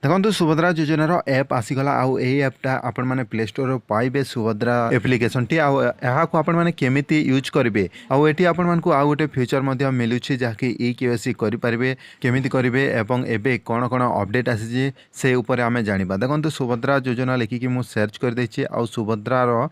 देखो सुभद्रा योजनार ऐप आसीगला आउ एई ऐपटा आपण माने प्ले स्टोर पाइबे सुभद्रा एप्लिकेशन टी आउ एहा को आपण माने केमिति यूज करिवे आउ एटी आपण मानकु आउ गोटे फ्यूचर मध्ये मिलुछि जाकि ई केवाईसी करि परिबे केमिति करिवे एवं एबे कोन कोन अपडेट आसी से ऊपर आमे जानिबा। देखो सुभद्रा योजना लिखिकी मु सर्च कर देछि आउ सुभद्रा रो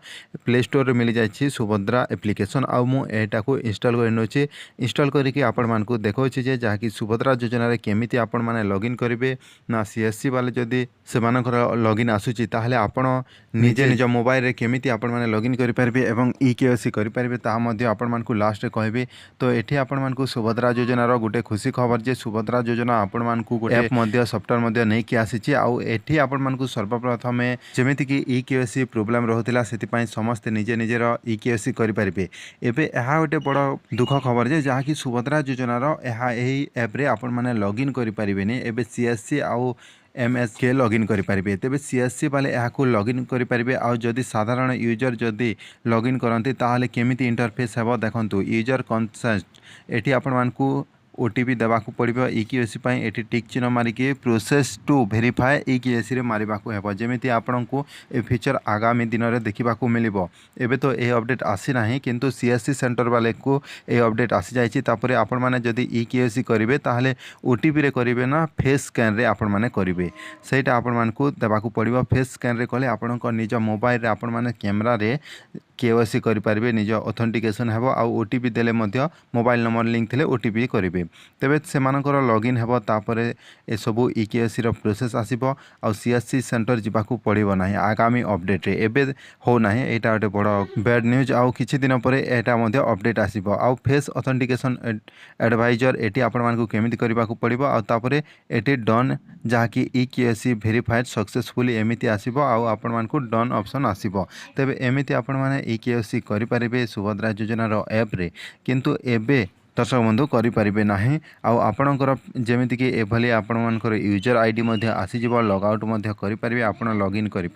प्ले स्टोर रे मिल जाछि सुभद्रा एप्लिकेशन आउ मु एटा को इंस्टॉल करनोछि। इंस्टॉल करिकि आपण मानकु देखौछि जे जाकि सुभद्रा योजना रे केमिति आपण माने लॉगिन करिवे ना सीएससी वाले जदि सेमानकर लॉगिन आसुची ताहले आपण निजे निज मोबाइल रे केमिति आपण माने लॉगिन करि परिबे एवं ई केवाईसी करि परिबे ता मध्ये आपण मानकु लास्ट रे कहबे। तो एठी आपण मानकु सुभद्रा योजना रो गुटे खुशी खबर जे सुभद्रा योजना आपण मानकु गुटे ऐप मध्ये सॉफ्टवेयर मध्ये नै कि आसीची आउ एठी आपण मानकु सर्वप्रथम जेमिति कि ई केवाईसी प्रॉब्लम रहतिला सेति पई समस्त निजे निजेर ई केवाईसी करि परिबे। एबे एहा गोटे बड़ दुख खबर जे जहा कि सुभद्रा योजना रो एहा एही ऐप रे आपण माने लॉगिन करि परिबेनी। एबे सीएससी आउ एमएसके लॉगिन करि परिबे तेबे सीएससी वाले एहाकु लॉगिन करि परिबे आउ जदि साधारण यूजर जदि लॉगिन करंती ताहले केमिति इंटरफेस हेबो देखंतु यूजर कंसेंट एठी आपण मानकु ओटीपी देवाकू पड़ो ई केवाईसी पई एठी टिक चिन्ह मारिकी process to verify e KYC रे मारिबाकू हेबो जेमिति आपनकू ए फीचर आगामी दिन रे देखिबाकू मिलिबो। एबे तो ए अपडेट आसी नाही किंतु सीएससी सेंटर वाले को ए अपडेट आसी जाइछि। तापरे आपण माने जदि ई केवाईसी करिवे ताहले ओटीपी रे करिवे ना फेस स्कैन रे आपण माने करिवे सेटा आपण मानकू देबाकू पड़ो। फेस स्कैन रे कले आपनक निज मोबाइल रे आपण माने कैमरा रे केवाईसी करि परिबे निज ऑथेंटिकेशन हेबो आउ ओटीपी देले मध्य मोबाइल नंबर लिंक थिले ओटीपी करिवे तेबे सेमानकर लॉगिन हेबो तापरे ए सबु ई केवाईसी रो प्रोसेस आसीबो आउ सीएससी सेंटर जिबाकू पड़िबो नाही आगामी अपडेट रे एबे हो नाही एटा गोटे बड़ बैड न्यूज आउ किछि दिन परे एटा मध्य अपडेट आसीबो। आउ फेस ऑथेंटिकेशन एडवाइजर एटी आपण मानकू केमिति करिबाकू पड़िबो आउ तापरे एटी डन जहाँकि ई केवाईसी वेरीफाइड सक्सेसफुली एमिति आसीबो आउ आपण मानकू डन ऑप्शन आसीबो। तेबे एमिति आपण माने ई केवाईसी करि परिबे सुभद्रा योजना रो ऐप रे किंतु एबे दर्शक बंधु करें ना आउ आपणकर जमीक एभली आपणकर यूजर आईडी आसीज लॉगआउट करें आप लॉगिन करें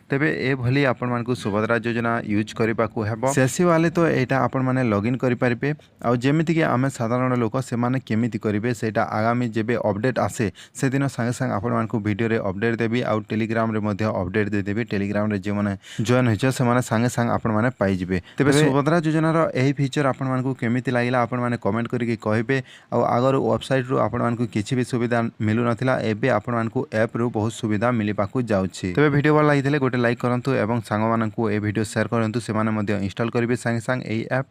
तेबे एभली आपण मानकु सुभद्रा योजना यूज करने को हेबो। सीएससी वाले तो यहाँ आपण मैंने लॉगिन करें आउ जमीक आम साधारण लोक से केमिति करेंगे सेटा आगामी जेबे अपडेट आसे से दिन सांगे सांगे आपण मानकु वीडियो रे अपडेट देबी आउ टेलीग्राम रे मध्य अपडेट दे देबी। टेलीग्राम रे जे माने जॉइन होइछ से माने सांगे सांगे आपण माने पाई जिवे। तेबे सुभद्रा योजना रो एही फीचर आपण मानकु केमिति लागिला आपण माने कमेंट करके कहे आउ आगर वेबसाइट रू आपण मानकु किछि भी सुविधा मिलु नथिला एबे आपण मानकु ऐप रू बहुत सुविधा मिली पाकु जाउछि। तबे वीडियो भल लागिथिले गोटे लाइक करंतु एवं सांग मानकु ए वीडियो शेयर करंतु से माने मध्य इंस्टॉल करिवे सांगे सांगे एही ऐप।